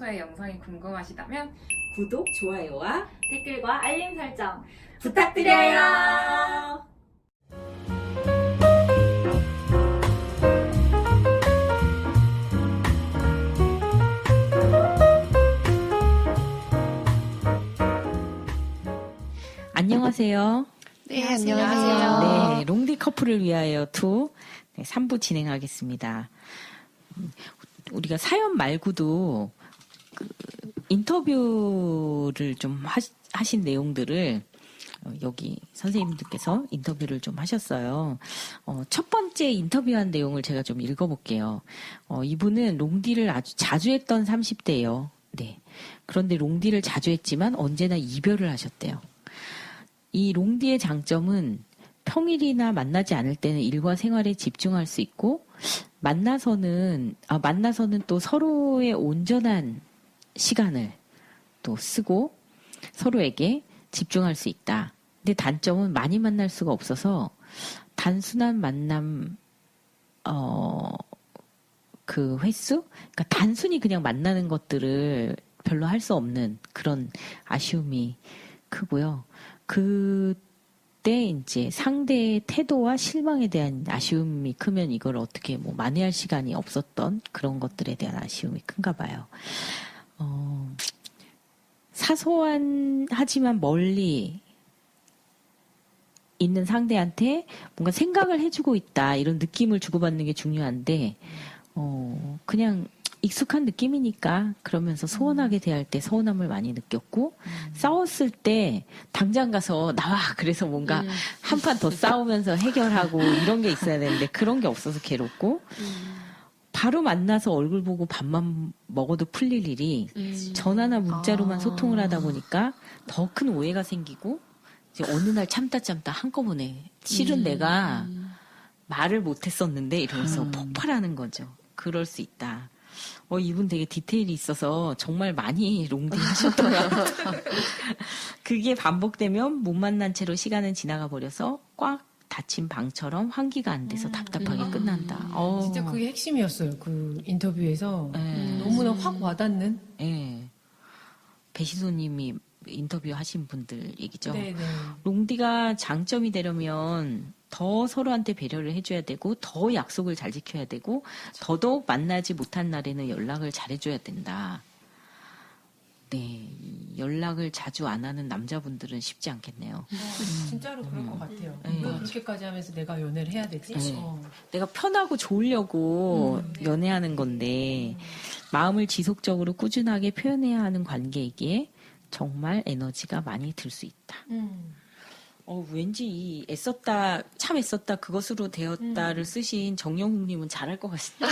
평소에 영상이 궁금하시다면 구독, 좋아요와 댓글과 알림 설정 부탁드려요. 안녕하세요. 네, 안녕하세요. 네, 롱디 커플을 위하여 2 3부 진행하겠습니다. 우리가 사연 말고도 인터뷰를 좀 하신 내용들을 여기 선생님들께서 인터뷰를 좀 하셨어요. 첫 번째 인터뷰한 내용을 제가 좀 읽어볼게요. 이분은 롱디를 아주 자주 했던 30대예요. 네. 그런데 롱디를 자주 했지만 언제나 이별을 하셨대요. 이 롱디의 장점은 평일이나 만나지 않을 때는 일과 생활에 집중할 수 있고 만나서는 또 서로의 온전한 시간을 또 쓰고 서로에게 집중할 수 있다. 근데 단점은 많이 만날 수가 없어서 단순한 만남 그 횟수? 그러니까 단순히 그냥 만나는 것들을 별로 할 수 없는 그런 아쉬움이 크고요. 그때 이제 상대의 태도와 실망에 대한 아쉬움이 크면 이걸 어떻게 만회할 시간이 없었던 그런 것들에 대한 아쉬움이 큰가 봐요. 사소한 하지만 멀리 있는 상대한테 뭔가 생각을 해주고 있다 이런 느낌을 주고받는 게 중요한데 그냥 익숙한 느낌이니까 그러면서 소원하게 대할 때 서운함을 많이 느꼈고 싸웠을 때 당장 가서 나와 그래서 뭔가 한 판 더 싸우면서 해결하고 이런 게 있어야 되는데 그런 게 없어서 괴롭고 바로 만나서 얼굴 보고 밥만 먹어도 풀릴 일이 전화나 문자로만 소통을 하다 보니까 더 큰 오해가 생기고 이제 어느 날 참다 한꺼번에 실은 내가 말을 못했었는데 이러면서 폭발하는 거죠. 그럴 수 있다. 이분 되게 디테일이 있어서 정말 많이 롱디 하셨더라고요. 그게 반복되면 못 만난 채로 시간은 지나가 버려서 꽉 닫힌 방처럼 환기가 안 돼서 답답하게 끝난다. 진짜 그게 핵심이었어요. 그 인터뷰에서 너무나 확 와닿는. 네. 배시소님이 인터뷰하신 분들 얘기죠. 네네. 롱디가 장점이 되려면 더 서로한테 배려를 해줘야 되고 더 약속을 잘 지켜야 되고 더더욱 만나지 못한 날에는 연락을 잘해줘야 된다. 네, 연락을 자주 안 하는 남자분들은 쉽지 않겠네요. 진짜로 그럴 것 같아요. 네. 왜 그렇게까지 하면서 내가 연애를 해야 되지? 네. 내가 편하고 좋으려고 연애하는 건데 마음을 지속적으로 꾸준하게 표현해야 하는 관계이기에 정말 에너지가 많이 들 수 있다. 왠지 이 참 애썼다 그것으로 되었다를 쓰신 정영욱님은 잘할 것 같습니다.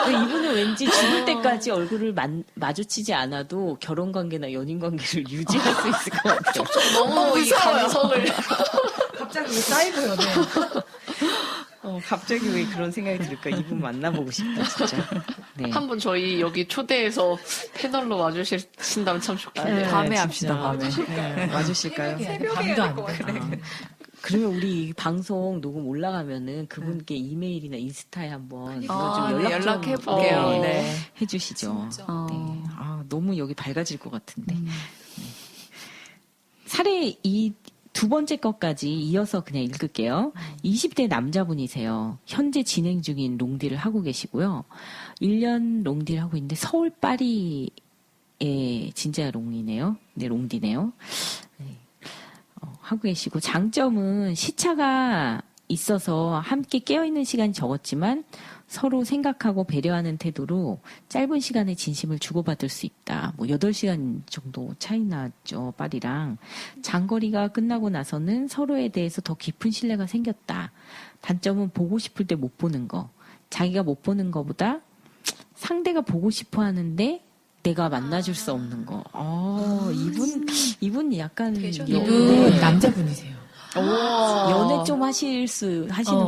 이분은 왠지 죽을 때까지 얼굴을 마주치지 않아도 결혼관계나 연인관계를 유지할 수 있을 것 같아요. 너무 이 감성을 갑자기 사이버 연애. 갑자기 왜 그런 생각이 들을까? 이분 만나보고 싶다, 진짜. 네. 한번 저희 여기 초대해서 패널로 와주신다면 참 좋겠네요. 네, 밤에 진짜. 합시다, 밤에. 네, 와주실까요? 밤도 안 돼. 그러면 우리 방송 녹음 올라가면은 그분께 이메일이나 인스타에 한번 그거 좀 네, 연락 좀 연락해볼게요. 네. 해주시죠. 진짜. 네. 너무 여기 밝아질 것 같은데. 네. 사례 이 2번째 것까지 이어서 그냥 읽을게요. 20대 남자분이세요. 현재 진행 중인 롱디를 하고 계시고요. 1년 롱디를 하고 있는데 서울 파리에 진짜 롱이네요. 네, 롱디네요. 네. 하고 계시고 장점은 시차가 있어서 함께 깨어있는 시간이 적었지만 서로 생각하고 배려하는 태도로 짧은 시간에 진심을 주고받을 수 있다. 8시간 정도 차이 나죠, 파리랑. 장거리가 끝나고 나서는 서로에 대해서 더 깊은 신뢰가 생겼다. 단점은 보고 싶을 때 못 보는 거. 자기가 못 보는 거보다 상대가 보고 싶어 하는데 내가 만나줄 수 없는 거. 이분 약간 이분 남자분이세요. 연애 좀 하시는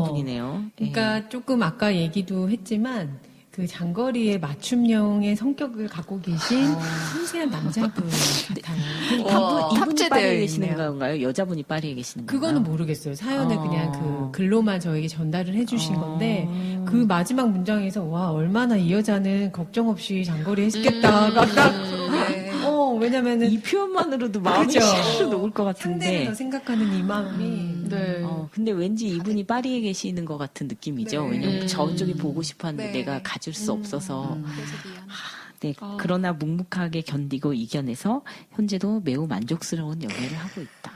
분이네요. 그러니까 조금 아까 얘기도 했지만 그 장거리의 맞춤형의 성격을 갖고 계신 섬세한 남자분 같아요. 와, 이분이 탑재되어 파리에 계시는 있네요. 건가요? 여자분이 파리에 계시는 건가요? 그거는 모르겠어요. 사연을 그냥 그 글로만 저에게 전달을 해주신 건데 그 마지막 문장에서 와 얼마나 이 여자는 걱정 없이 장거리 했겠다가 왜냐면은 이 표현만으로도 마음이 그죠. 실로 녹을 것 상대를 같은데. 더 생각하는 이 마음이 네. 근데 왠지 이분이 파리에 계시는 것 같은 느낌이죠. 네. 왜냐면 저쪽이 보고 싶었는데 네. 내가 가질 수 없어서. 그래서 미안. 네, 그러나 묵묵하게 견디고 이겨내서 현재도 매우 만족스러운 연애를 하고 있다.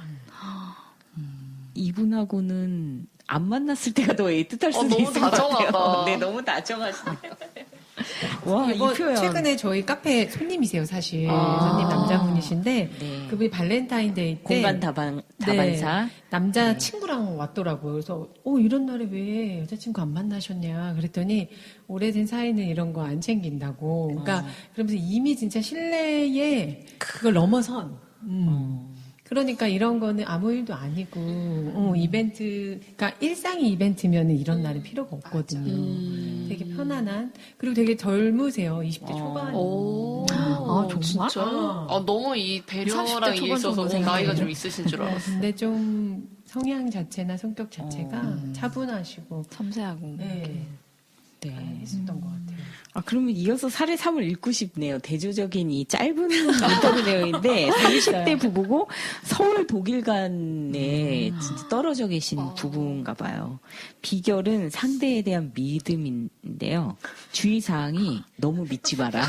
이분하고는 안 만났을 때가 더 애틋할 수도 너무 있을 것 다정하다. 같아요. 네, 너무 다정하시네요. 와, 이 이번 표현. 최근에 저희 카페 손님이세요, 사실. 아. 손님 남자분이신데, 네. 그분이 발렌타인데이 때 공간 다반사. 남자 친구랑 왔더라고요. 그래서, 이런 날에 왜 여자친구 안 만나셨냐. 그랬더니, 오래된 사이는 이런 거 안 챙긴다고. 그러니까, 그러면서 이미 진짜 신뢰에 그걸 넘어선, 그러니까 이런 거는 아무 일도 아니고, 이벤트, 그러니까 일상이 이벤트면은 이런 날은 필요가 없거든요. 되게 편안한, 그리고 되게 젊으세요. 20대 초반. 오. 정말? 진짜? 너무 이 30대 배려랑 초반 이게 있어서 정도 나이가 생각해요. 좀 있으신 줄 알았어. 근데 좀 성향 자체나 성격 자체가 차분하시고, 섬세하고. 네, 네. 했었던 것 같아요. 그러면 이어서 살의 삶을 읽고 싶네요. 대조적인 이 짧은 인터뷰 내용인데 30대 부부고 서울 독일간에 진짜 떨어져 계신 부부인가 봐요. 비결은 상대에 대한 믿음인데요. 주의사항이 너무 믿지 마라.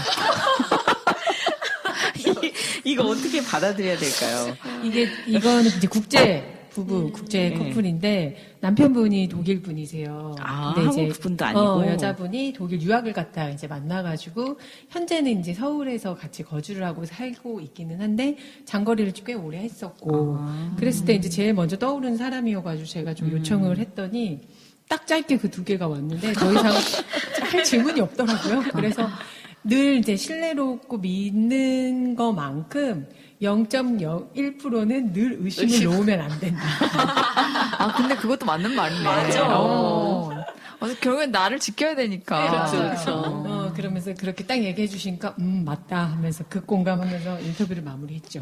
이거 어떻게 받아들여야 될까요? 이거는 이제 국제 네. 커플인데 남편분이 독일 분이세요. 근데 한국 분도 아니고. 여자분이 독일 유학을 갔다 이제 만나가지고 현재는 이제 서울에서 같이 거주를 하고 살고 있기는 한데 장거리를 꽤 오래 했었고 그랬을 때 이제 제일 먼저 떠오르는 사람이어가지고 제가 좀 요청을 했더니 딱 짧게 그 두 개가 왔는데 더 이상 할 질문이 없더라고요. 그래서 늘 이제 신뢰롭고 믿는 것만큼 0.01%는 늘 의심을 놓으면 안 된다. 근데 그것도 맞는 말이네. 맞아. 결국엔 나를 지켜야 되니까. 그렇죠. 그러면서 그렇게 딱 얘기해 주시니까 맞다 하면서 극공감하면서 인터뷰를 마무리했죠.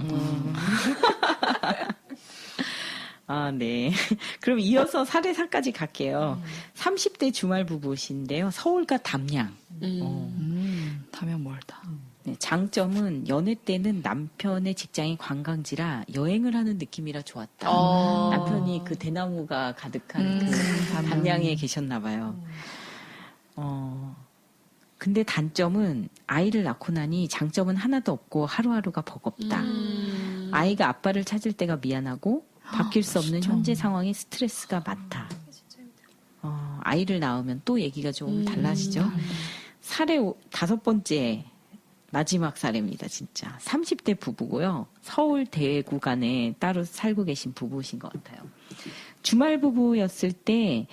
네. 그럼 이어서 사례사까지 갈게요. 30대 주말 부부신데요. 서울과 담양. 담양 멀다. 네, 장점은 연애 때는 남편의 직장이 관광지라 여행을 하는 느낌이라 좋았다. 남편이 그 대나무가 가득한 그 담양에 계셨나 봐요. 근데 단점은 아이를 낳고 나니 장점은 하나도 없고 하루하루가 버겁다. 아이가 아빠를 찾을 때가 미안하고 바뀔 수 없는 현재 상황에 스트레스가 많다. 아이를 낳으면 또 얘기가 좀 달라지죠. 사례 5번째 마지막 사례입니다. 진짜 30대 부부고요. 서울 대구 간에 따로 살고 계신 부부신 것 같아요. 주말 부부였을 때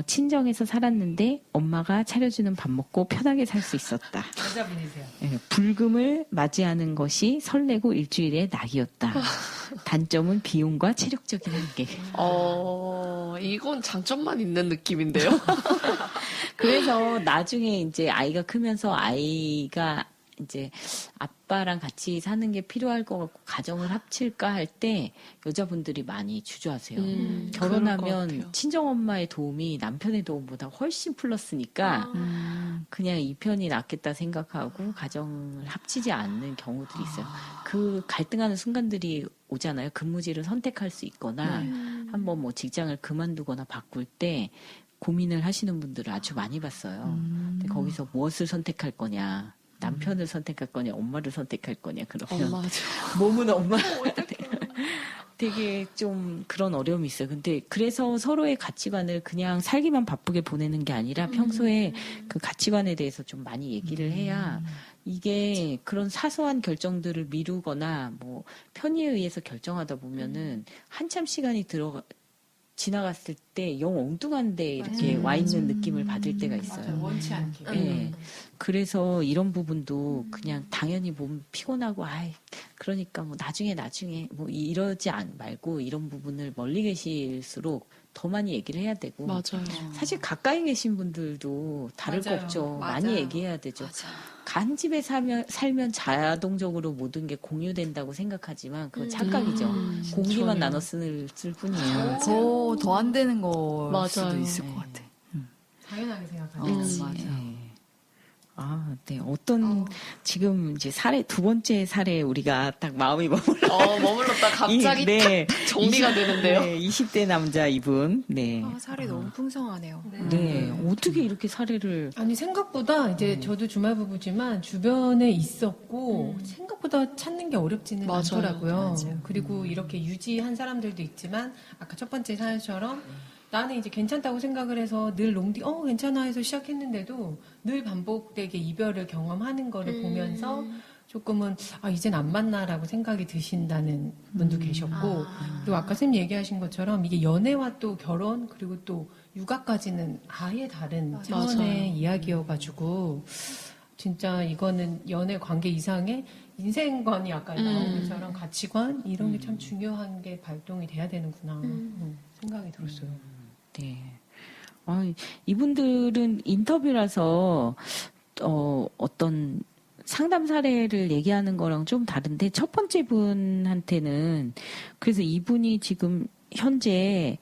친정에서 살았는데 엄마가 차려주는 밥 먹고 편하게 살 수 있었다. 여자분이세요. 네, 불금을 맞이하는 것이 설레고 일주일의 낙이었다. 단점은 비용과 체력적인 한계. 이건 장점만 있는 느낌인데요? 그래서 나중에 이제 아이가 크면서 아이가 이제 아빠랑 같이 사는 게 필요할 것 같고 가정을 합칠까 할 때 여자분들이 많이 주저하세요. 그럴 것 결혼하면 같아요. 친정엄마의 도움이 남편의 도움보다 훨씬 플러스니까 그냥 이 편이 낫겠다 생각하고 가정을 합치지 않는 경우들이 있어요. 그 갈등하는 순간들이 오잖아요. 근무지를 선택할 수 있거나 한번 뭐 직장을 그만두거나 바꿀 때 고민을 하시는 분들을 아주 많이 봤어요. 근데 거기서 무엇을 선택할 거냐. 남편을 선택할 거냐, 엄마를 선택할 거냐, 그러면. 몸은 엄마. 되게 좀 그런 어려움이 있어요. 근데 그래서 서로의 가치관을 그냥 살기만 바쁘게 보내는 게 아니라 평소에 그 가치관에 대해서 좀 많이 얘기를 해야 이게 그런 사소한 결정들을 미루거나 뭐 편의에 의해서 결정하다 보면은 한참 시간이 지나갔을 때 영 엉뚱한데 이렇게 와 있는 느낌을 받을 때가 있어요. 원치 않게. 네. 그래서 이런 부분도 그냥 당연히 몸 피곤하고 그러니까 뭐 나중에 뭐 이러지 말고 이런 부분을 멀리 계실수록 더 많이 얘기를 해야 되고 맞아요. 사실 가까이 계신 분들도 다를 거 맞아요. 없죠. 맞아요. 많이 얘기해야 되죠. 간 집에 살면 자동적으로 모든 게 공유된다고 생각하지만 그건 착각이죠. 공기만 나눠 쓸 뿐이에요. 더 안 되는 걸 맞아요. 수도 있을 네. 것 같아. 당연하게 생각하죠. 맞아. 네. 어떤 지금 이제 두 번째 사례 우리가 딱 마음이 머물렀다 갑자기 네. 정리가 되는데요. 네, 20대 남자 이분. 네. 살이 너무 풍성하네요. 네. 어떻게 이렇게 사례를 아니 생각보다 이제 저도 주말 부부지만 주변에 있었고 생각보다 찾는 게 어렵지는 맞아요. 않더라고요. 그리고 이렇게 유지한 사람들도 있지만 아까 첫 번째 사연처럼 나는 이제 괜찮다고 생각을 해서 늘 롱디 괜찮아 해서 시작했는데도 늘 반복되게 이별을 경험하는 거를 보면서 조금은 이젠 안 만나라고 생각이 드신다는 분도 계셨고 그리고 아까 선생님 얘기하신 것처럼 이게 연애와 또 결혼 그리고 또 육아까지는 아예 다른 차원의 맞아요. 이야기여가지고 진짜 이거는 연애 관계 이상의 인생관이 아까 나온 것처럼 가치관 이런 게 참 중요한 게 발동이 돼야 되는구나 생각이 들었어요. 네. 이분들은 인터뷰라서 어떤 상담 사례를 얘기하는 거랑 좀 다른데 첫 번째 분한테는 그래서 이분이 지금 현재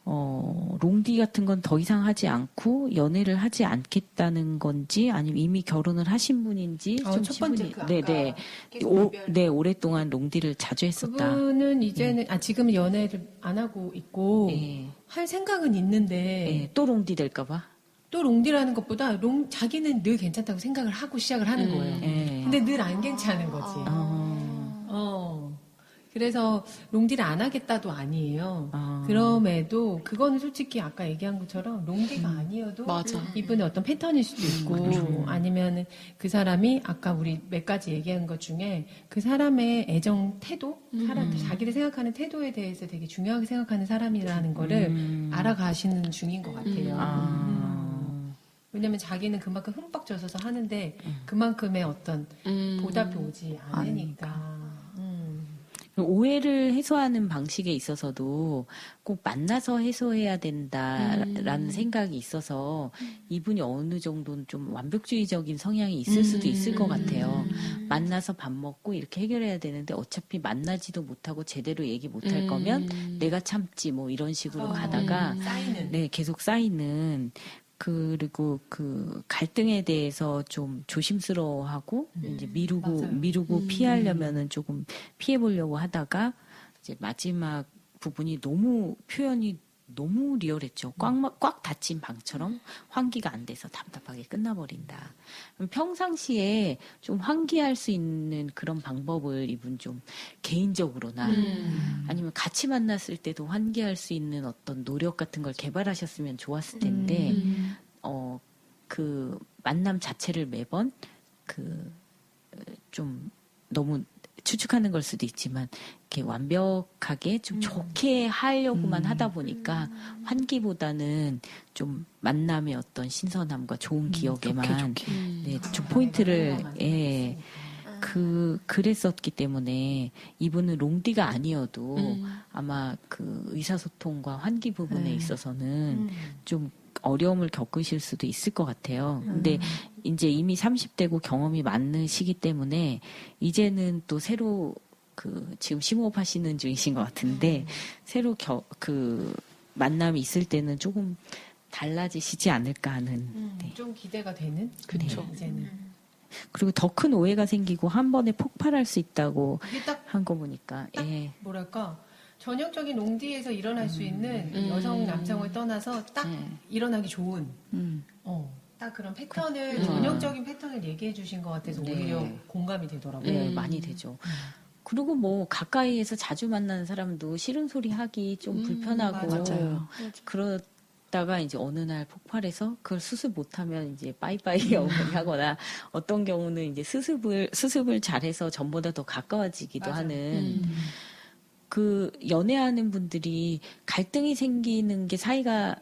롱디 같은 건 더 이상 하지 않고 연애를 하지 않겠다는 건지 아니면 이미 결혼을 하신 분인지 좀 첫 번째 지분이 그 아까 네네 계속 이별. 오랫동안 롱디를 자주 했었다. 그분은 이제는 지금은 연애를 안 하고 있고 네. 할 생각은 있는데 네, 또 롱디 될까봐. 또 롱디라는 것보다 자기는 늘 괜찮다고 생각을 하고 시작을 하는 거예요. 네. 근데 늘 안 괜찮은 거지. 그래서 롱디를 안 하겠다도 아니에요. 그럼에도 그거는 솔직히 아까 얘기한 것처럼 롱디가 아니어도 맞아. 이분의 어떤 패턴일 수도 있고 아니면 그 사람이 아까 우리 몇 가지 얘기한 것 중에 그 사람의 애정 태도, 자기를 생각하는 태도에 대해서 되게 중요하게 생각하는 사람이라는 거를 알아가시는 중인 것 같아요. 왜냐면 자기는 그만큼 흠뻑 젖어서 하는데 그만큼의 어떤 보답이 오지 않으니까. 오해를 해소하는 방식에 있어서도 꼭 만나서 해소해야 된다라는 생각이 있어서 이분이 어느 정도는 좀 완벽주의적인 성향이 있을 수도 있을 것 같아요. 만나서 밥 먹고 이렇게 해결해야 되는데 어차피 만나지도 못하고 제대로 얘기 못할 거면 내가 참지 뭐 이런 식으로 가다가 쌓이는. 네, 계속 쌓이는 그리고 그 갈등에 대해서 좀 조심스러워하고 이제 미루고 피하려면은 조금 피해 보려고 하다가 이제 마지막 부분이 표현이 너무 리얼했죠. 꽉 닫힌 방처럼 환기가 안 돼서 답답하게 끝나버린다. 그럼 평상시에 좀 환기할 수 있는 그런 방법을 이분 좀 개인적으로나 아니면 같이 만났을 때도 환기할 수 있는 어떤 노력 같은 걸 개발하셨으면 좋았을 텐데 그 만남 자체를 매번 좀 너무 추측하는 걸 수도 있지만 이렇게 완벽하게 좀 좋게 하려고만 하다 보니까 환기보다는 좀 만남의 어떤 신선함과 좋은 기억에만 네, 좀 포인트를 그랬었기 때문에 이분은 롱디가 아니어도 아마 그 의사소통과 환기 부분에 있어서는 좀 어려움을 겪으실 수도 있을 것 같아요. 근데 이제 이미 30대고 경험이 많으시기 때문에 이제는 또 새로 지금 심호흡 하시는 중이신 것 같은데 새로 만남이 있을 때는 조금 달라지시지 않을까 하는. 네. 좀 기대가 되는? 그쵸. 이제는. 그리고 더 큰 오해가 생기고 한 번에 폭발할 수 있다고 이게 딱 한 거 보니까. 예. 뭐랄까 전형적인 롱디에서 일어날 수 있는 여성 남성을 떠나서 딱 일어나기 좋은 딱 그런 패턴을 전형적인 패턴을 얘기해 주신 것 같아서 네. 오히려 공감이 되더라고요. 네, 많이 되죠. 그리고 뭐 가까이에서 자주 만나는 사람도 싫은 소리 하기 좀 불편하고 맞아요. 그러다가 이제 어느 날 폭발해서 그걸 수습 못하면 이제 빠이빠이 어머니 하거나 어떤 경우는 이제 수습을 잘해서 전보다 더 가까워지기도 하는 그 연애하는 분들이 갈등이 생기는 게 사이가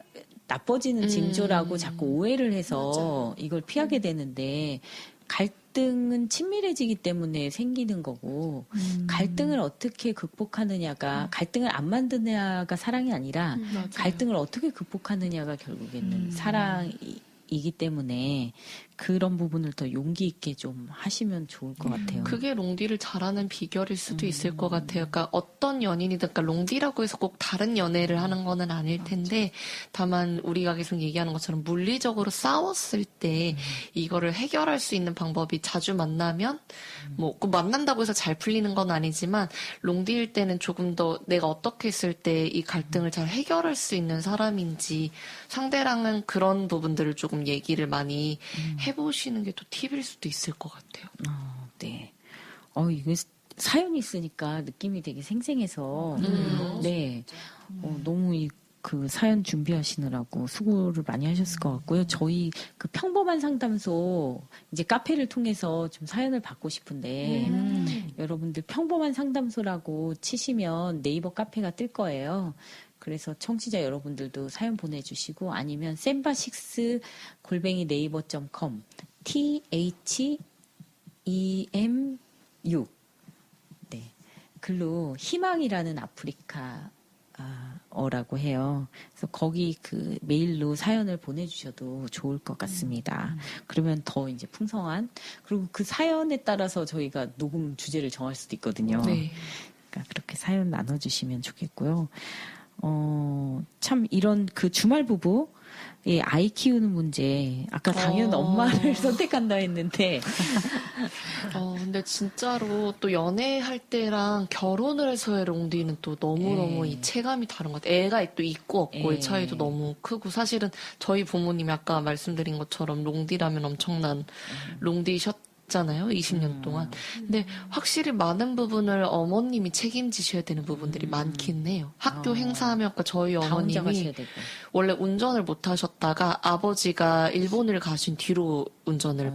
나빠지는 징조라고 자꾸 오해를 해서 이걸 피하게 되는데 갈등은 친밀해지기 때문에 생기는 거고 갈등을 어떻게 극복하느냐가 갈등을 안 만드냐가 사랑이 아니라 갈등을 어떻게 극복하느냐가 결국에는 사랑이기 때문에 그런 부분을 더 용기 있게 좀 하시면 좋을 것 같아요. 그게 롱디를 잘하는 비결일 수도 있을 것 같아요. 그러니까 어떤 연인이든, 그러니까 롱디라고 해서 꼭 다른 연애를 하는 거는 아닐 텐데, 다만 우리가 계속 얘기하는 것처럼 물리적으로 싸웠을 때 이거를 해결할 수 있는 방법이 자주 만나면, 뭐, 그 만난다고 해서 잘 풀리는 건 아니지만, 롱디일 때는 조금 더 내가 어떻게 했을 때 이 갈등을 잘 해결할 수 있는 사람인지, 상대랑은 그런 부분들을 조금 얘기를 많이 해보시는 게 또 팁일 수도 있을 것 같아요. 네. 이거 사연이 있으니까 느낌이 되게 생생해서, 네. 너무 그 사연 준비하시느라고 수고를 많이 하셨을 것 같고요. 저희 그 평범한 상담소 이제 카페를 통해서 좀 사연을 받고 싶은데, 여러분들 평범한 상담소라고 치시면 네이버 카페가 뜰 거예요. 그래서 청취자 여러분들도 사연 보내주시고 아니면 semba6@naver.com THEMU 네 글로 희망이라는 아프리카어라고 해요. 그래서 거기 그 메일로 사연을 보내주셔도 좋을 것 같습니다. 그러면 더 이제 풍성한 그리고 그 사연에 따라서 저희가 녹음 주제를 정할 수도 있거든요. 네. 그러니까 그렇게 사연 나눠주시면 좋겠고요. 참 이런 그 주말 부부 아이 키우는 문제 아까 당연 엄마를 선택한다 했는데 근데 진짜로 또 연애할 때랑 결혼을 해서의 롱디는 또 너무너무 이 체감이 다른 것 같아요. 애가 또 있고 없고의 차이도 너무 크고 사실은 저희 부모님이 아까 말씀드린 것처럼 롱디라면 엄청난 롱디셨잖아요. 20년 동안. 근데 확실히 많은 부분을 어머님이 책임지셔야 되는 부분들이 많긴 해요. 학교 행사하면 아까 저희 다 혼자 가셔야 어머님이 되고 원래 운전을 못 하셨다가 아버지가 일본을 가신 뒤로 운전을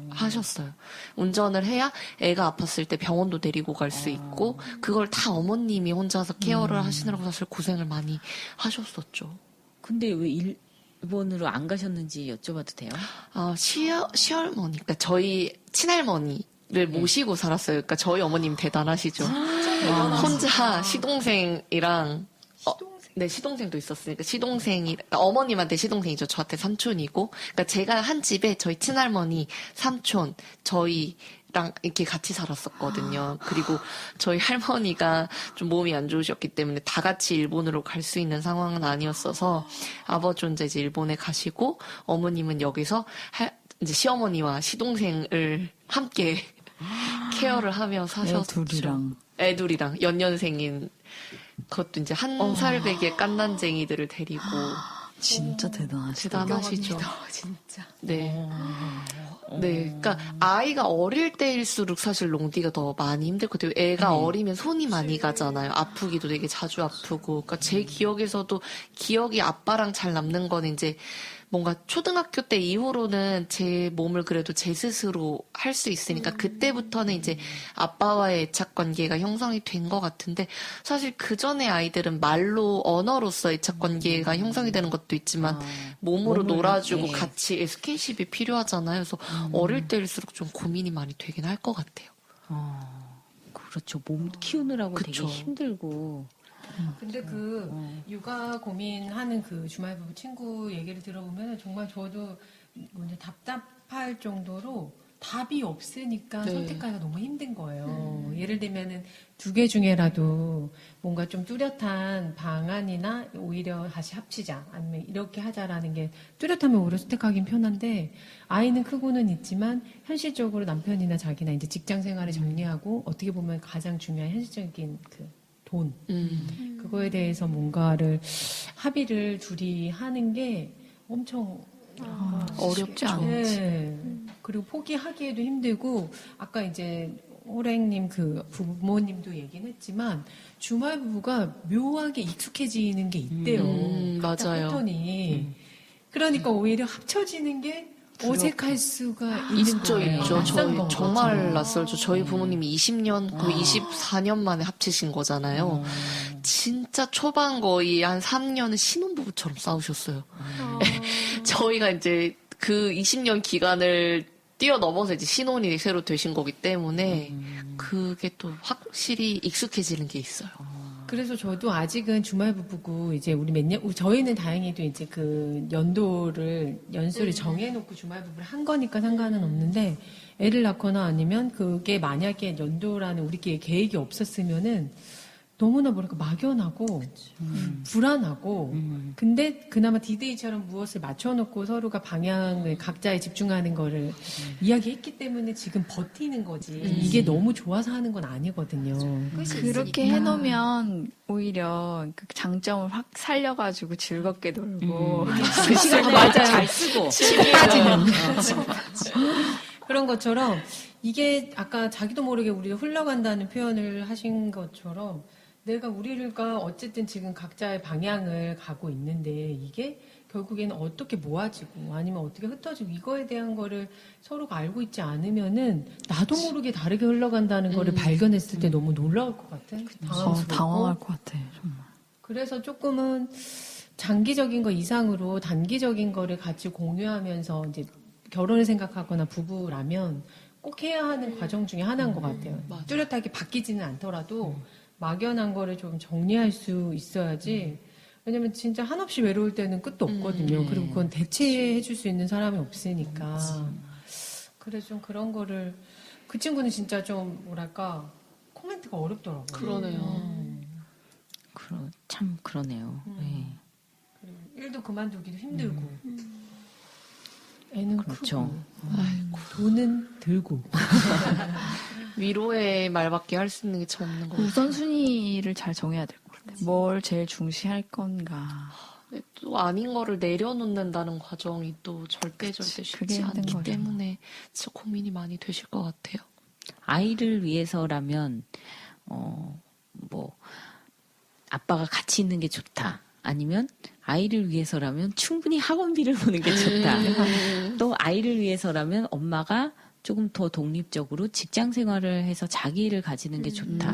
하셨어요. 운전을 해야 애가 아팠을 때 병원도 데리고 갈 수 있고 그걸 다 어머님이 혼자서 케어를 하시느라고 사실 고생을 많이 하셨었죠. 근데 왜 일본으로 안 가셨는지 여쭤봐도 돼요? 시어머니, 그러니까 저희 친할머니를 모시고 살았어요. 그러니까 저희 어머님 대단하시죠. 혼자 시동생이랑 네, 시동생도 있었으니까 그러니까 어머님한테 시동생이죠. 저한테 삼촌이고. 그러니까 제가 한 집에 저희 친할머니, 삼촌, 저희랑 이렇게 같이 살았었거든요. 그리고 저희 할머니가 좀 몸이 안 좋으셨기 때문에 다 같이 일본으로 갈 수 있는 상황은 아니었어서 아버지 혼자 이제 일본에 가시고 어머님은 여기서 이제 시어머니와 시동생을 함께 케어를 하며 사셨죠. 애둘이랑 연년생인 그것도 이제 한 살배기의 깐난쟁이들을 데리고 진짜 대단하시다. 대단하시죠. 진짜. 네. 네. 그러니까 아이가 어릴 때일수록 사실 롱디가 더 많이 힘들거든요. 애가 어리면 손이 많이 가잖아요. 아프기도 되게 자주 아프고. 그러니까 제 기억에서도 기억이 아빠랑 잘 남는 건 이제 뭔가 초등학교 때 이후로는 제 몸을 그래도 제 스스로 할 수 있으니까 그때부터는 이제 아빠와의 애착 관계가 형성이 된 것 같은데 사실 그 전에 아이들은 말로 언어로서 애착 관계가 형성이 되는 것도 있지만 몸으로 놀아주고 같이 스킨십이 필요하잖아요. 그래서 어릴 때일수록 좀 고민이 많이 되긴 할 것 같아요. 그렇죠. 몸 키우느라고 그쵸. 되게 힘들고. 근데 그 육아 고민하는 그 주말 부부 친구 얘기를 들어보면 정말 저도 뭐냐 답답할 정도로 답이 없으니까 네. 선택하기가 너무 힘든 거예요. 예를 들면은 2개 중에라도 뭔가 좀 뚜렷한 방안이나 오히려 다시 합치자 아니면 이렇게 하자라는 게 뚜렷하면 오히려 선택하긴 편한데 아이는 크고는 있지만 현실적으로 남편이나 자기나 이제 직장 생활을 정리하고 어떻게 보면 가장 중요한 현실적인 그 돈. 그거에 대해서 뭔가를 합의를 둘이 하는 게 엄청 어렵지 않지. 네. 그리고 포기하기에도 힘들고 아까 이제 호랭님 그 부모님도 얘기는 했지만 주말 부부가 묘하게 익숙해지는 게 있대요. 맞아요. 패턴이. 그러니까 오히려 합쳐지는 게 어색할 수가 있는 있죠, 거예요. 있죠. 낯선 저희 거 정말 같아요. 낯설죠. 저희 부모님이 20년, 거의 24년 만에 합치신 거잖아요. 진짜 진짜 초반 거의 한 3년은 신혼부부처럼 싸우셨어요. 저희가 이제 그 20년 기간을 뛰어넘어서 이제 신혼이 새로 되신 거기 때문에 그게 또 확실히 익숙해지는 게 있어요. 그래서 저도 아직은 주말 부부고 이제 우리 저희는 다행히도 이제 그 연수를 정해놓고 주말 부부를 한 거니까 상관은 없는데 애를 낳거나 아니면 그게 만약에 연도라는 우리끼리 계획이 없었으면은 너무나 뭐랄까 막연하고 불안하고 근데 그나마 디데이처럼 무엇을 맞춰놓고 서로가 방향을 각자에 집중하는 거를 이야기했기 때문에 지금 버티는 거지 이게 너무 좋아서 하는 건 아니거든요. 그렇게 해놓으면 오히려 그 장점을 확 살려가지고 즐겁게 놀고 그 시간에 맞아요. 잘 쓰고 그런 것처럼 이게 아까 자기도 모르게 우리가 흘러간다는 표현을 하신 것처럼 내가 우리가 어쨌든 지금 각자의 방향을 가고 있는데 이게 결국에는 어떻게 모아지고 아니면 어떻게 흩어지고 이거에 대한 거를 서로가 알고 있지 않으면은 나도 모르게 다르게 흘러간다는 거를 발견했을 때 너무 놀라울 것 같아. 당황할 것 같아 정말. 그래서 조금은 장기적인 거 이상으로 단기적인 거를 같이 공유하면서 이제 결혼을 생각하거나 부부라면 꼭 해야 하는 과정 중에 하나인 것 같아요. 뚜렷하게 바뀌지는 않더라도 막연한 거를 좀 정리할 수 있어야지. 왜냐면 진짜 한없이 외로울 때는 끝도 없거든요. 그리고 그건 대체해 줄 수 있는 사람이 없으니까. 그래서 좀 그런 거를 그 친구는 진짜 좀 뭐랄까 코멘트가 어렵더라고요. 그러네요. 참 그러네요. 네. 그리고 일도 그만두기도 힘들고. 애는 그렇죠. 크고. 돈은 들고. 위로의 말밖에 할 수 있는 게 참 없는 것 같아요. 우선순위를 잘 정해야 될 것 같아요. 뭘 제일 중시할 건가. 또 아닌 거를 내려놓는다는 과정이 또 절대 그게 쉽지 힘든 않기 거죠. 때문에 진짜 고민이 많이 되실 것 같아요. 아이를 위해서라면 뭐 아빠가 같이 있는 게 좋다. 아니면 아이를 위해서라면 충분히 학원비를 보는 게 좋다. 또 아이를 위해서라면 엄마가 조금 더 독립적으로 직장 생활을 해서 자기 일을 가지는 게 좋다.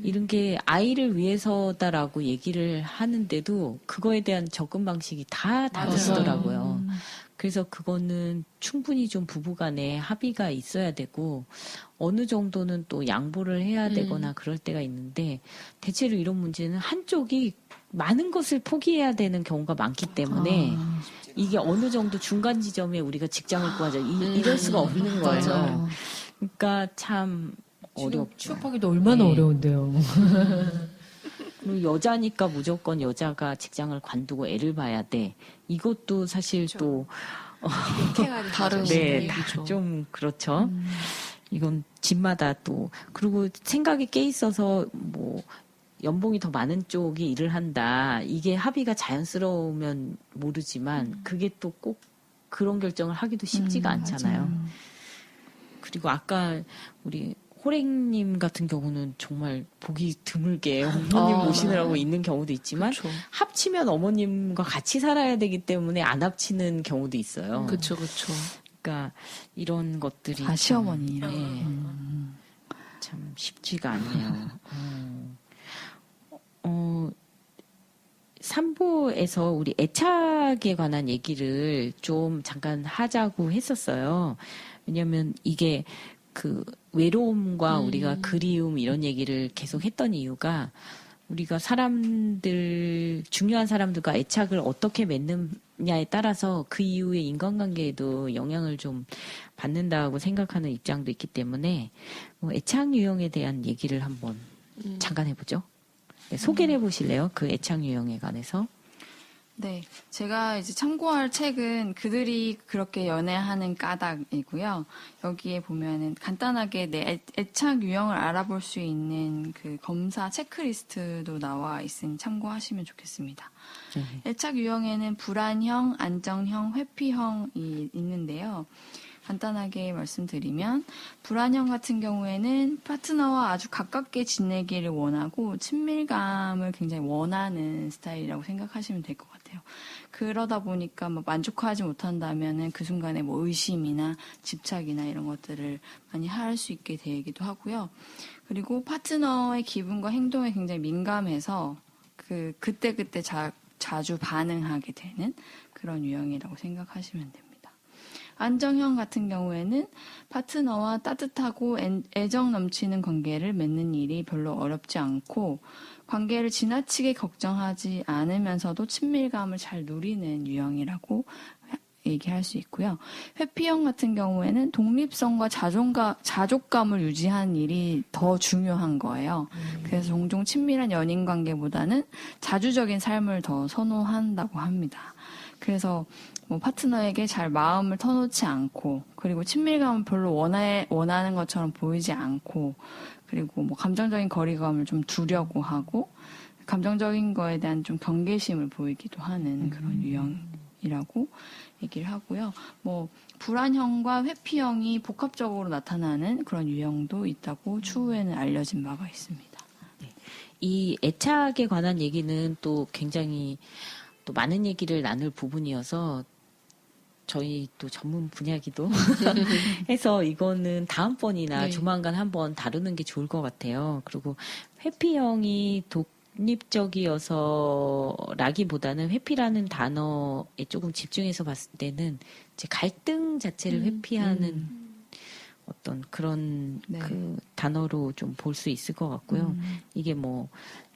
이런 게 아이를 위해서다라고 얘기를 하는데도 그거에 대한 접근 방식이 다 다르시더라고요. 그래서 그거는 충분히 좀 부부간에 합의가 있어야 되고 어느 정도는 또 양보를 해야 되거나 그럴 때가 있는데 대체로 이런 문제는 한쪽이 많은 것을 포기해야 되는 경우가 많기 때문에 이게 어느 정도 중간 지점에 우리가 직장을 구하자 이럴 수가 없는 거예요. 맞아요. 그러니까 참 어렵죠. 취업하기도 얼마나 네. 어려운데요. 그리고 여자니까 무조건 여자가 직장을 관두고 애를 봐야 돼. 이것도 사실 또 다른 네, 얘기죠. 좀 그렇죠. 이건 집마다 또 그리고 생각이 깨 있어서 뭐 연봉이 더 많은 쪽이 일을 한다. 이게 합의가 자연스러우면 모르지만 그게 또 꼭 그런 결정을 하기도 쉽지가 않잖아요. 맞아요. 그리고 아까 우리 호랭님 같은 경우는 정말 보기 드물게 어머님 모시느라고 있는 경우도 있지만 그쵸. 합치면 어머님과 같이 살아야 되기 때문에 안 합치는 경우도 있어요. 그쵸. 그러니까 이런 것들이 다 시어머니랑. 네, 참 쉽지가 않네요. 3부에서 우리 애착에 관한 얘기를 좀 잠깐 하자고 했었어요. 왜냐면 이게 그 외로움과 우리가 그리움 이런 얘기를 계속 했던 이유가 우리가 중요한 사람들과 애착을 어떻게 맺느냐에 따라서 그 이후의 인간관계에도 영향을 좀 받는다고 생각하는 입장도 있기 때문에 애착 유형에 대한 얘기를 한번 잠깐 해보죠. 네, 소개를 해보실래요? 그 애착 유형에 관해서. 네, 제가 이제 참고할 책은 그들이 그렇게 연애하는 까닭이고요. 여기에 보면은 간단하게 내 애착 유형을 알아볼 수 있는 그 검사 체크리스트도 나와 있으니 참고하시면 좋겠습니다. 애착 유형에는 불안형, 안정형, 회피형이 있는데요. 간단하게 말씀드리면 불안형 같은 경우에는 파트너와 아주 가깝게 지내기를 원하고 친밀감을 굉장히 원하는 스타일이라고 생각하시면 될 것 같아요. 그러다 보니까 뭐 만족하지 못한다면은 그 순간에 뭐 의심이나 집착이나 이런 것들을 많이 할 수 있게 되기도 하고요. 그리고 파트너의 기분과 행동에 굉장히 민감해서 그때그때 자주 반응하게 되는 그런 유형이라고 생각하시면 됩니다. 안정형 같은 경우에는 파트너와 따뜻하고 애정 넘치는 관계를 맺는 일이 별로 어렵지 않고 관계를 지나치게 걱정하지 않으면서도 친밀감을 잘 누리는 유형이라고 얘기할 수 있고요. 회피형 같은 경우에는 독립성과 자족감을 유지하는 일이 더 중요한 거예요. 그래서 종종 친밀한 연인 관계보다는 자주적인 삶을 더 선호한다고 합니다. 그래서 뭐 파트너에게 잘 마음을 터놓지 않고 그리고 친밀감을 별로 원하는 것처럼 보이지 않고 그리고 뭐 감정적인 거리감을 좀 두려고 하고 감정적인 거에 대한 좀 경계심을 보이기도 하는 그런 유형이라고 얘기를 하고요. 뭐 불안형과 회피형이 복합적으로 나타나는 그런 유형도 있다고 추후에는 알려진 바가 있습니다. 이 애착에 관한 얘기는 또 굉장히 또 많은 얘기를 나눌 부분이어서 저희 또 전문 분야기도 해서 이거는 다음번이나 네. 조만간 한번 다루는 게 좋을 것 같아요. 그리고 회피형이 독립적이어서라기보다는 회피라는 단어에 조금 집중해서 봤을 때는 이제 갈등 자체를 회피하는 어떤 그런 네. 그 단어로 좀 볼 수 있을 것 같고요. 이게 뭐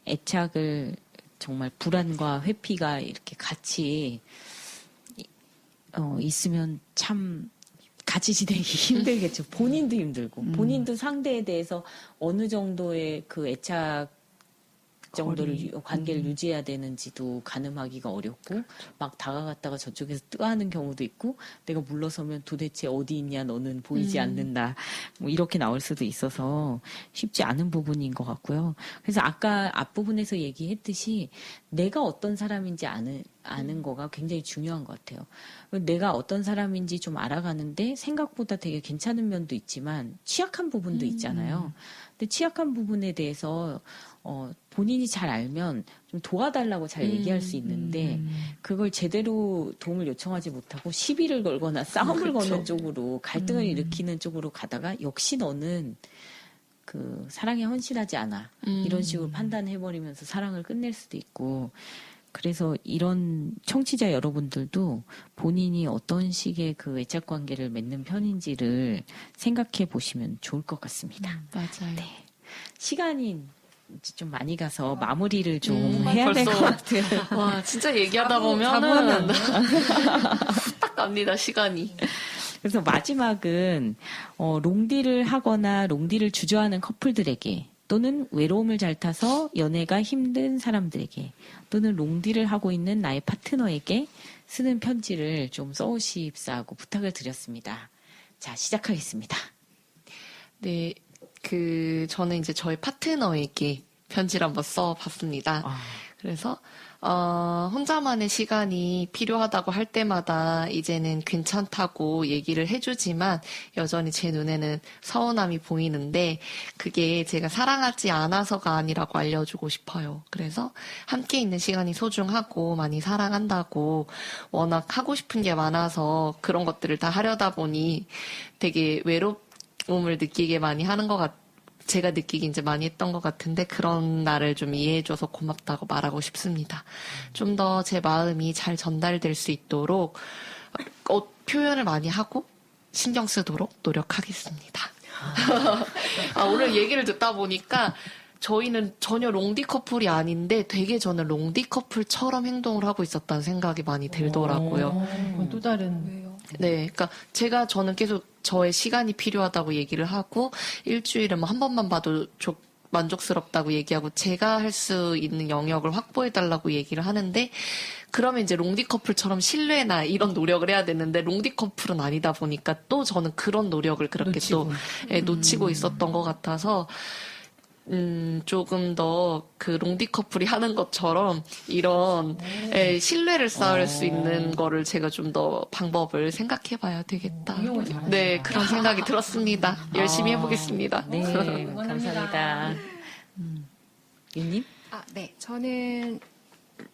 애착을 정말 불안과 회피가 이렇게 같이 있으면 참 같이 지내기 힘들겠죠. 본인도 힘들고 본인도 상대에 대해서 어느 정도의 그 애착 정도를 관계를 유지해야 되는지도 가늠하기가 어렵고 막 다가갔다가 저쪽에서 뜨하는 경우도 있고 내가 물러서면 도대체 어디 있냐 너는 보이지 않는다 뭐 이렇게 나올 수도 있어서 쉽지 않은 부분인 것 같고요. 그래서 아까 앞부분에서 얘기했듯이 내가 어떤 사람인지 아는 거가 굉장히 중요한 것 같아요. 내가 어떤 사람인지 좀 알아가는데 생각보다 되게 괜찮은 면도 있지만 취약한 부분도 있잖아요. 근데 취약한 부분에 대해서 본인이 잘 알면 좀 도와달라고 잘 얘기할 수 있는데 그걸 제대로 도움을 요청하지 못하고 시비를 걸거나 싸움을 거는 쪽으로 갈등을 일으키는 쪽으로 가다가 역시 너는 그 사랑에 헌신하지 않아 이런 식으로 판단해버리면서 사랑을 끝낼 수도 있고 그래서 이런 청취자 여러분들도 본인이 어떤 식의 그 애착 관계를 맺는 편인지를 생각해 보시면 좋을 것 같습니다. 맞아요. 네. 시간이 이제 좀 많이 가서 마무리를 좀 해야 될 것 같아요. 와, 진짜 얘기하다 자부하면 보면은 후딱 갑니다, 시간이. 그래서 마지막은 롱디를 하거나 롱디를 주저하는 커플들에게 또는 외로움을 잘 타서 연애가 힘든 사람들에게 또는 롱디를 하고 있는 나의 파트너에게 쓰는 편지를 좀 써오십사하고 부탁을 드렸습니다. 자, 시작하겠습니다. 네, 저는 이제 저희 파트너에게 편지를 한번 써봤습니다. 그래서, 혼자만의 시간이 필요하다고 할 때마다 이제는 괜찮다고 얘기를 해주지만 여전히 제 눈에는 서운함이 보이는데 그게 제가 사랑하지 않아서가 아니라고 알려주고 싶어요. 그래서 함께 있는 시간이 소중하고 많이 사랑한다고 워낙 하고 싶은 게 많아서 그런 것들을 다 하려다 보니 되게 외로움을 느끼게 많이 하는 것 같아요. 제가 느끼기 이제 많이 했던 것 같은데 그런 나를 좀 이해해줘서 고맙다고 말하고 싶습니다. 좀 더 제 마음이 잘 전달될 수 있도록 표현을 많이 하고 신경 쓰도록 노력하겠습니다. 오늘 얘기를 듣다 보니까 저희는 전혀 롱디 커플이 아닌데 되게 저는 롱디 커플처럼 행동을 하고 있었다는 생각이 많이 들더라고요. 또 다른 네, 그러니까 저는 계속 저의 시간이 필요하다고 얘기를 하고 일주일에 뭐 한 번만 봐도 만족스럽다고 얘기하고 제가 할 수 있는 영역을 확보해달라고 얘기를 하는데 그러면 이제 롱디 커플처럼 신뢰나 이런 노력을 해야 되는데 롱디 커플은 아니다 보니까 또 저는 그런 노력을 그렇게 놓치고 있었던 것 같아서 조금 더 그 롱디 커플이 하는 것처럼 이런 신뢰를 쌓을 수 있는 거를 제가 좀 더 방법을 생각해 봐야 되겠다. 네, 그런 생각이 들었습니다. 열심히 해보겠습니다. 네, 감사합니다. 윤님? 네. 저는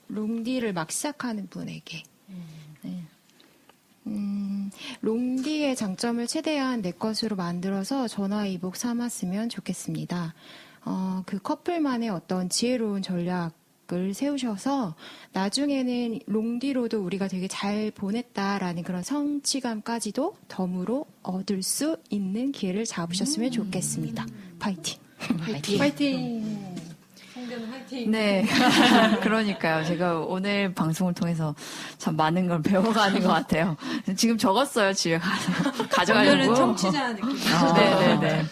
롱디를 막 시작하는 분에게. 네. 롱디의 장점을 최대한 내 것으로 만들어서 전화위복 삼았으면 좋겠습니다. 그 커플만의 어떤 지혜로운 전략을 계획을 세우셔서 나중에는 롱디로도 우리가 되게 잘 보냈다라는 그런 성취감까지도 덤으로 얻을 수 있는 기회를 잡으셨으면 좋겠습니다. 파이팅! 파이팅! 성대는 파이팅! 네. 그러니까요. 제가 오늘 방송을 통해서 참 많은 걸 배워가는 것 같아요. 지금 적었어요. 집에 가서. 가져가려고. 오늘은 청취자 느낌. 네네네.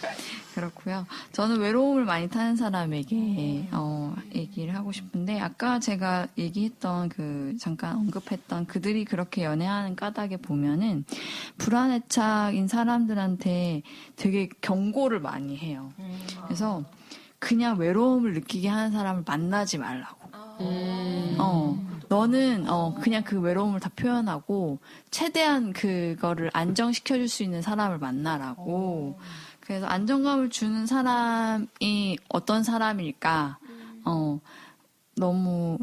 그렇고요. 저는 외로움을 많이 타는 사람에게 얘기를 하고 싶은데 아까 제가 얘기했던 잠깐 언급했던 그들이 그렇게 연애하는 까닭에 보면은 불안애착인 사람들한테 되게 경고를 많이 해요. 그래서 그냥 외로움을 느끼게 하는 사람을 만나지 말라고. 너는 그냥 그 외로움을 다 표현하고 최대한 그거를 안정시켜줄 수 있는 사람을 만나라고. 그래서 안정감을 주는 사람이 어떤 사람일까? 너무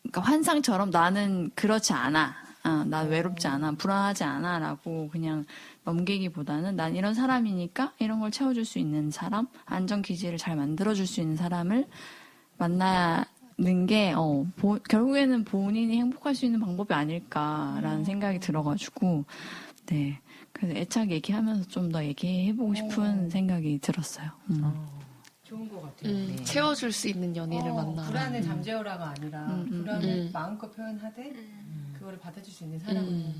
그러니까 환상처럼 나는 그렇지 않아. 난 외롭지 않아. 불안하지 않아라고 그냥 넘기기보다는 난 이런 사람이니까 이런 걸 채워줄 수 있는 사람, 안정 기지를 잘 만들어줄 수 있는 사람을 만나는 게 결국에는 본인이 행복할 수 있는 방법이 아닐까라는 생각이 들어가지고 네. 그래서 애착 얘기하면서 좀 더 얘기해보고 싶은 생각이 들었어요. 좋은 것 같아요. 네. 채워줄 수 있는 연인을 만나라. 불안을 잠재워라가 아니라 불안을 마음껏 표현하되 그거를 받아줄 수 있는 사람을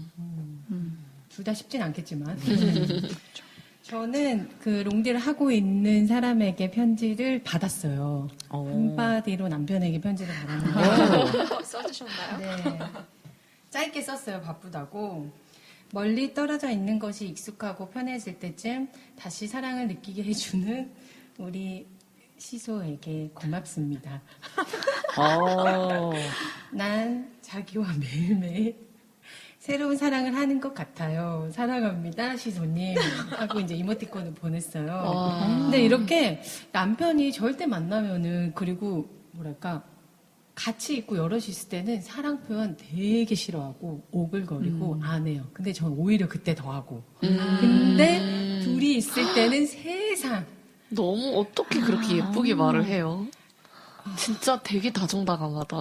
둘 다 쉽진 않겠지만 저는 그 롱디를 하고 있는 사람에게 편지를 받았어요. 한마디로 남편에게 편지를 받았는데 써주셨나요? 네. 짧게 썼어요. 바쁘다고. 멀리 떨어져 있는 것이 익숙하고 편해질 때쯤 다시 사랑을 느끼게 해주는 우리 시소에게 고맙습니다. 난 자기와 매일매일 새로운 사랑을 하는 것 같아요. 사랑합니다, 시소님. 하고 이제 이모티콘을 보냈어요. 근데 이렇게 남편이 절대 만나면은 그리고 뭐랄까 같이 있고 여럿이 있을 때는 사랑 표현 되게 싫어하고 오글거리고 안 해요. 근데 저는 오히려 그때 더 하고. 근데 둘이 있을 때는 세상. 너무 어떻게 그렇게 예쁘게 말을 해요? 진짜 되게 다정다감하다.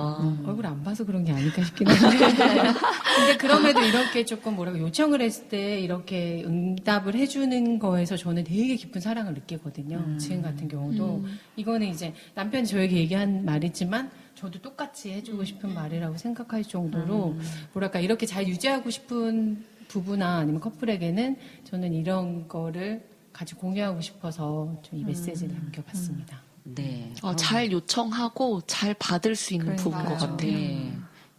얼굴 안 봐서 그런 게 아닐까 싶긴 한데. 근데 그럼에도 이렇게 조금 뭐랄까 요청을 했을 때 이렇게 응답을 해주는 거에서 저는 되게 깊은 사랑을 느끼거든요. 지금 같은 경우도. 이거는 이제 남편이 저에게 얘기한 말이지만 저도 똑같이 해주고 싶은 말이라고 생각할 정도로 뭐랄까 이렇게 잘 유지하고 싶은 부부나 아니면 커플에게는 저는 이런 거를 같이 공유하고 싶어서 좀 이 메시지를 남겨봤습니다. 네. 잘 요청하고 잘 받을 수 있는 그러니까요. 부부인 것 같아요. 네.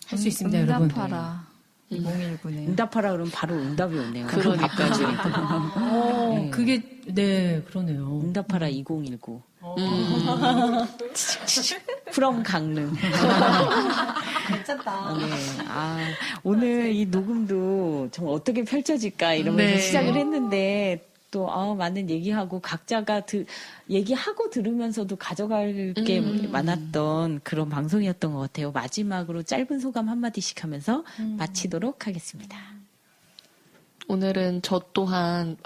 할 수 있습니다, 여러분. 응답하라. 2019네요. 응답하라 그러면 바로 응답이 오네요. 그러니까요. 네. 그게, 네, 그러네요. 응답하라 2019. from 강릉. 괜찮다. 네. 오늘 이 녹음도 정말 어떻게 펼쳐질까 이러면서 네. 시작을 했는데 또 많은 얘기하고 각자가 얘기하고 들으면서도 가져갈 게 많았던 그런 방송이었던 것 같아요. 마지막으로 짧은 소감 한마디씩 하면서 마치도록 하겠습니다. 오늘은 저 또한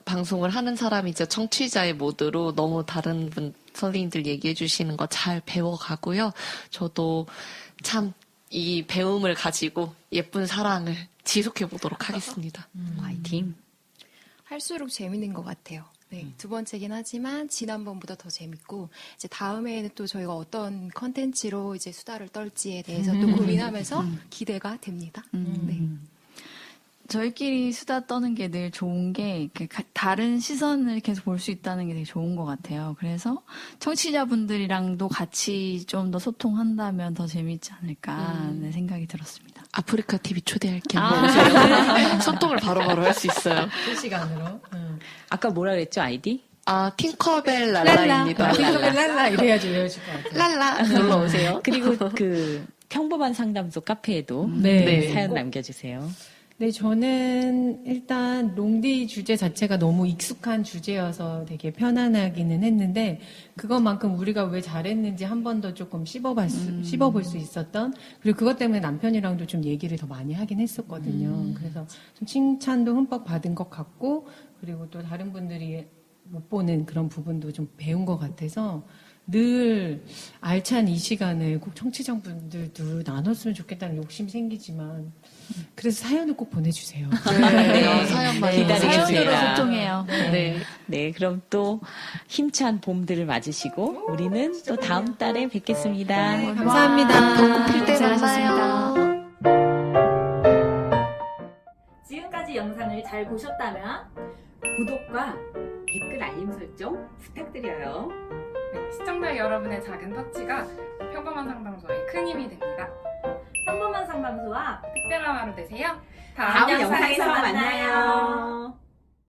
방송을 하는 사람이자 청취자의 모드로 너무 다른 선생님들 얘기해 주시는 거 잘 배워가고요. 저도 참 이 배움을 가지고 예쁜 사랑을 지속해 보도록 하겠습니다. 화이팅. 할수록 재밌는 것 같아요. 네, 두 번째긴 하지만 지난번보다 더 재밌고 이제 다음에는 또 저희가 어떤 컨텐츠로 이제 수다를 떨지에 대해서 또 고민하면서 기대가 됩니다. 네. 저희끼리 수다 떠는 게 늘 좋은 게 다른 시선을 계속 볼 수 있다는 게 되게 좋은 것 같아요. 그래서 청취자분들이랑도 같이 좀 더 소통한다면 더 재밌지 않을까 네, 생각이 들었습니다. 아프리카 TV 초대할게요. 오세요. 소통을 바로바로 할 수 있어요. 실시간으로. 아까 뭐라 그랬죠, 아이디? 팅커벨 랄라입니다. 랄라 이래야지 외워질 것 같아요. 랄라 놀러 오세요. 그리고 평범한 상담소 카페에도 네. 사연 남겨주세요. 네, 저는 일단 롱디 주제 자체가 너무 익숙한 주제여서 되게 편안하기는 했는데 그것만큼 우리가 왜 잘했는지 한 번 더 조금 씹어볼 수 있었던 그리고 그것 때문에 남편이랑도 좀 얘기를 더 많이 하긴 했었거든요. 그래서 좀 칭찬도 흠뻑 받은 것 같고 그리고 또 다른 분들이 못 보는 그런 부분도 좀 배운 것 같아서 늘 알찬 이 시간을 꼭 청취자분들도 나눴으면 좋겠다는 욕심이 생기지만 그래서 사연을 꼭 보내주세요. 네, 사연 많이 기다리겠습니다. 사연으로 소통해요. 네. 네, 그럼 또 힘찬 봄들을 맞으시고 우리는 또 다음 달에 뵙겠습니다. 네, 감사합니다. 벚꽃 필 때 고생하셨습니다. 만나요. 지금까지 영상을 잘 보셨다면 구독과 댓글 알림 설정 부탁드려요. 네, 시청자 여러분의 작은 터치가 평범한 상담소에 큰 힘이 됩니다. 평범한 상담소와 특별한 하루 되세요. 다음 영상에서 만나요.